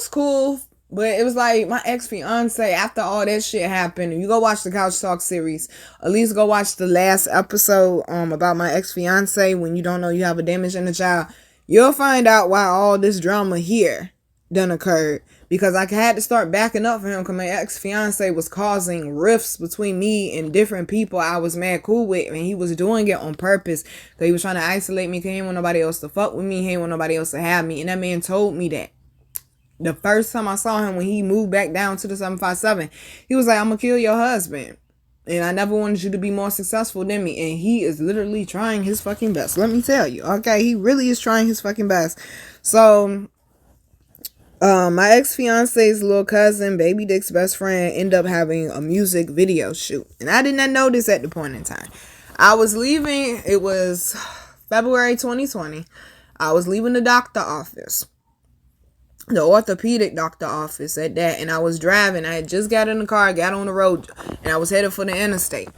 cool. But it was like my ex-fiance, after all that shit happened, you go watch the Couch Talk series. At least go watch the last episode about my ex-fiance when you don't know you have a damage in the child. You'll find out why all this drama here done occurred. Because I had to start backing up for him because my ex-fiance was causing rifts between me and different people I was mad cool with. And he was doing it on purpose. Because he was trying to isolate me because he didn't want nobody else to fuck with me. He didn't want nobody else to have me. And that man told me that. The first time I saw him when he moved back down to the 757, he was like, I'm going to kill your husband. And I never wanted you to be more successful than me. And he is literally trying his fucking best. Let me tell you. Okay, he really is trying his fucking best. So my ex-fiance's little cousin, Baby Dick's best friend, ended up having a music video shoot. And I did not know this at the point in time. I was leaving. It was February 2020. I was leaving the doctor office. The orthopedic doctor office at that. And I was driving. I had just got in the car, got on the road, and I was headed for the interstate.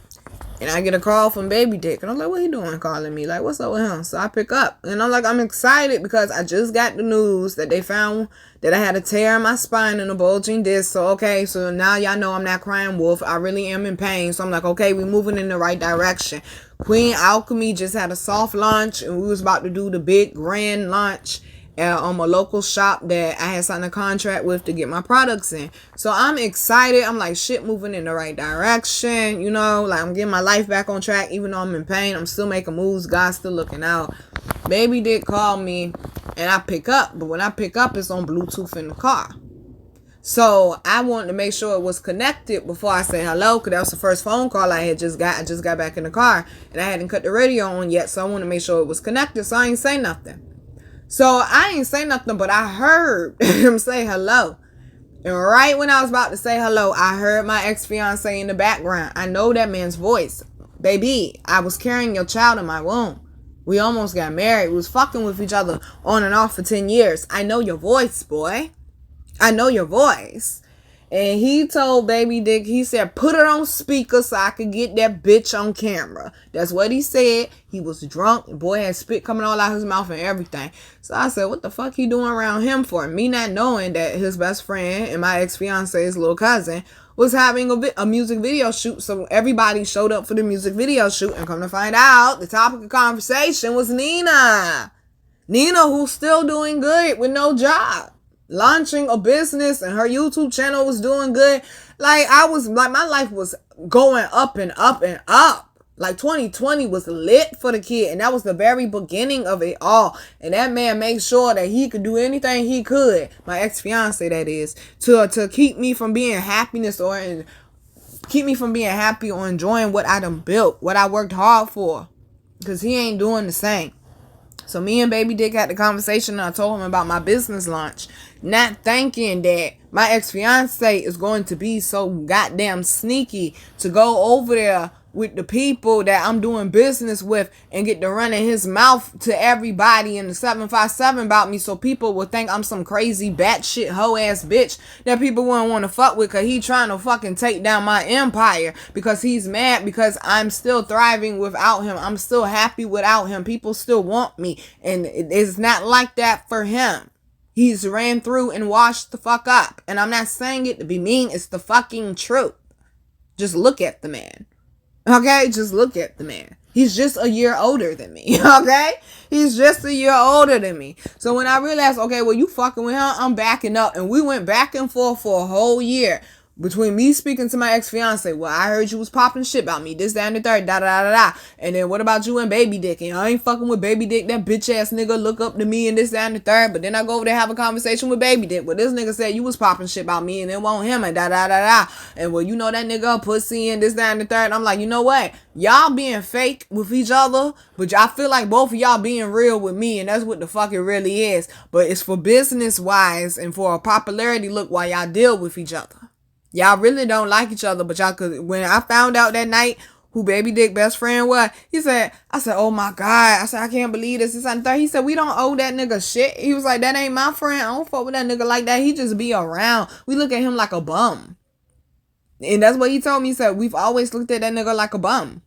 And I get a call from Baby Dick. And I'm like, what he doing calling me? Like, what's up with him? So I pick up. And I'm like, I'm excited because I just got the news that they found that I had a tear in my spine and a bulging disc. So, okay, so now y'all know I'm not crying wolf. I really am in pain. So I'm like, okay, we're moving in the right direction. Queen Alchemy just had a soft launch. And we was about to do the big grand launch at a local shop that I had signed a contract with to get my products in. So I'm excited. I'm like, shit moving in the right direction. You know, like I'm getting my life back on track. Even though I'm in pain, I'm still making moves. God's still looking out. Baby did call me and I pick up. But when I pick up, it's on Bluetooth in the car. So I wanted to make sure it was connected before I say hello, because that was the first phone call I had just got. I just got back in the car and I hadn't cut the radio on yet. So I wanted to make sure it was connected. So I ain't say nothing. So I ain't say nothing, but I heard him say hello. And right when I was about to say hello, I heard my ex-fiance in the background. I know that man's voice. Baby, I was carrying your child in my womb. We almost got married. We was fucking with each other on and off for 10 years. I know your voice, boy. I know your voice. And he told Baby Dick, he said, put it on speaker so I could get that bitch on camera. That's what he said. He was drunk. The boy had spit coming all out his mouth and everything. So I said, what the fuck he doing around him for? Me not knowing that his best friend and my ex-fiance's little cousin was having a music video shoot. So everybody showed up for the music video shoot. And come to find out, the topic of conversation was Nina. Nina, who's still doing good with no job. Launching a business, and her YouTube channel was doing good. Like my life was going up and up and up. Like 2020 was lit for the kid, and that was the very beginning of it all. And that man made sure that he could do anything he could, my ex-fiance that is, to keep me from being happiness or keep me from being happy or enjoying what I done built, what I worked hard for, because he ain't doing the same. So me and Baby Dick had the conversation, and I told him about my business launch, not thinking that my ex-fiance is going to be so goddamn sneaky to go over there with the people that I'm doing business with and get to running his mouth to everybody in the 757 about me, so people will think I'm some crazy batshit hoe ass bitch that people wouldn't want to fuck with, because he trying to fucking take down my empire, because he's mad because I'm still thriving without him. I'm still happy without him. People still want me, and it's not like that for him. He's ran through and washed the fuck up, and I'm not saying it to be mean. It's the fucking truth. Just look at the man. Okay, just look at the man. He's just a year older than me. Okay, he's just a year older than me. So when I realized, okay, well, you fucking with him, I'm backing up. And we went back and forth for a whole year between me speaking to my ex-fiance. Well, I heard you was popping shit about me, this, that, and the third, da, da, da, da. And then what about you and Baby Dick? And I ain't fucking with Baby Dick. That bitch ass nigga look up to me and this, that, and the third. But then I go over there have a conversation with Baby Dick. Well, this nigga said you was popping shit about me and it won't him and da, da, da, da. And well, you know that nigga pussy and this, that, and the third. I'm like, you know what? Y'all being fake with each other, but I feel like both of y'all being real with me, and that's what the fuck it really is. But it's for business wise and for a popularity look while y'all deal with each other. Y'all really don't like each other, but y'all could. When I found out that night who Baby Dick best friend was, I said, oh my God. I said, I can't believe this. He said, we don't owe that nigga shit. He was like, that ain't my friend. I don't fuck with that nigga like that. He just be around. We look at him like a bum. And that's what he told me. He said, we've always looked at that nigga like a bum.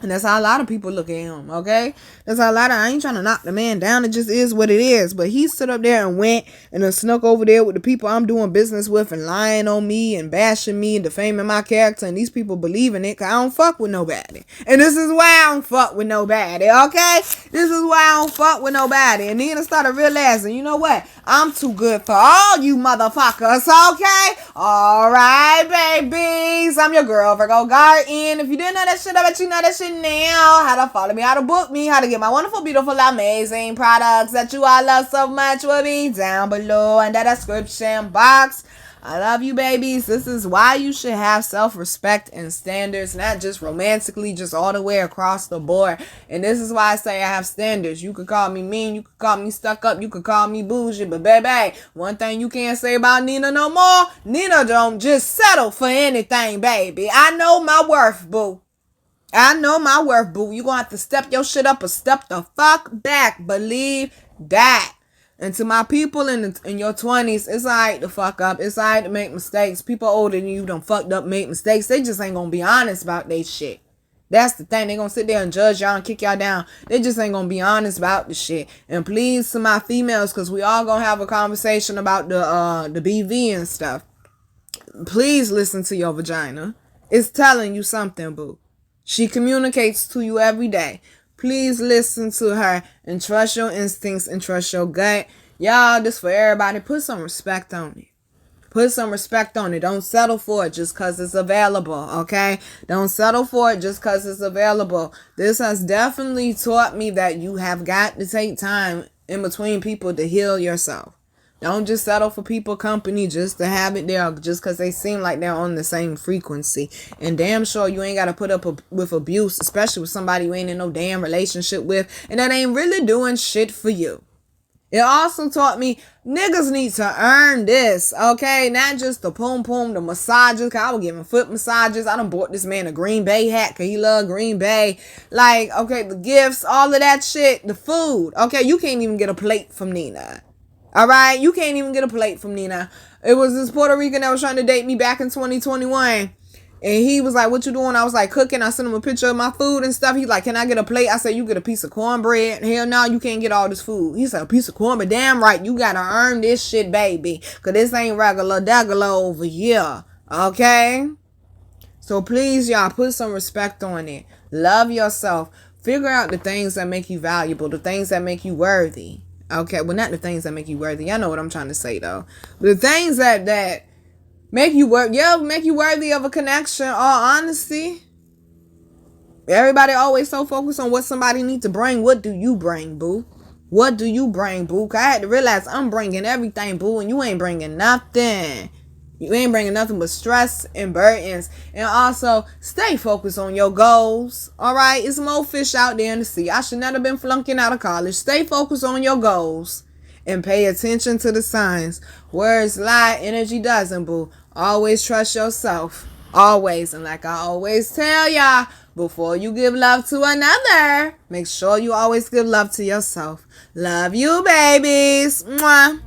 And that's how a lot of people look at him, okay? That's how I ain't trying to knock the man down. It just is what it is. But he stood up there and went and then snuck over there with the people I'm doing business with and lying on me and bashing me and defaming my character. And these people believing it because I don't fuck with nobody. And this is why I don't fuck with nobody, okay? This is why I don't fuck with nobody. And then I started realizing, you know what? I'm too good for all you motherfuckers, okay? All right, babies. I'm your girl, Virgo Garden. If you didn't know that shit, I bet you know that shit now. How to follow me, how to book me, how to get my wonderful, beautiful, amazing products that you all love so much will be down below in the description box. I love you, babies. This is why you should have self-respect and standards, not just romantically, just all the way across the board. And this is why I say I have standards. You could call me mean, you could call me stuck up, you could call me bougie, but baby, one thing you can't say about Nina no more, Nina don't just settle for anything, baby. I know my worth, boo. I know my worth, boo. You gonna have to step your shit up or step the fuck back. Believe that. And to my people in your 20s, it's alright to fuck up. It's alright to make mistakes. People older than you done fucked up, make mistakes. They just ain't gonna be honest about they shit. That's the thing. They gonna sit there and judge y'all and kick y'all down. They just ain't gonna be honest about the shit. And please, to my females, because we all gonna have a conversation about the BV and stuff. Please listen to your vagina. It's telling you something, boo. She communicates to you every day. Please listen to her and trust your instincts and trust your gut. Y'all, this for everybody. Put some respect on it. Put some respect on it. Don't settle for it just because it's available, okay? Don't settle for it just because it's available. This has definitely taught me that you have got to take time in between people to heal yourself. Don't just settle for people company just to have it there just because they seem like they're on the same frequency. And damn sure you ain't got to put up with abuse, especially with somebody you ain't in no damn relationship with and that ain't really doing shit for you. It also taught me niggas need to earn this, okay? Not just the poom, the massages, because I was giving foot massages. I done bought this man a Green Bay hat because he love Green Bay. Like, okay, the gifts, all of that shit, the food. Okay, you can't even get a plate from Nina. All right? You can't even get a plate from Nina. It was this Puerto Rican that was trying to date me back in 2021. And he was like, what you doing? I was like, cooking. I sent him a picture of my food and stuff. He's like, can I get a plate? I said, you get a piece of cornbread. Hell no, you can't get all this food. He said, a piece of cornbread. Damn right, you got to earn this shit, baby. Because this ain't regular degular over here. Okay? So please, y'all, put some respect on it. Love yourself. Figure out the things that make you valuable. The things that make you worthy. Okay? Well, not the things that make you worthy. I know what I'm trying to say, though. But the things that make you worthy of a connection, all honesty. Everybody always so focused on what somebody needs to bring. What do you bring, boo? What do you bring, boo? 'Cause I had to realize I'm bringing everything, boo, and you ain't bringing nothing. You ain't bringing nothing but stress and burdens. And also, stay focused on your goals. All right? It's more fish out there in the sea. I should not have been flunking out of college. Stay focused on your goals. And pay attention to the signs. Words lie, energy doesn't, boo. Always trust yourself. Always. And like I always tell y'all, before you give love to another, make sure you always give love to yourself. Love you, babies. Mwah.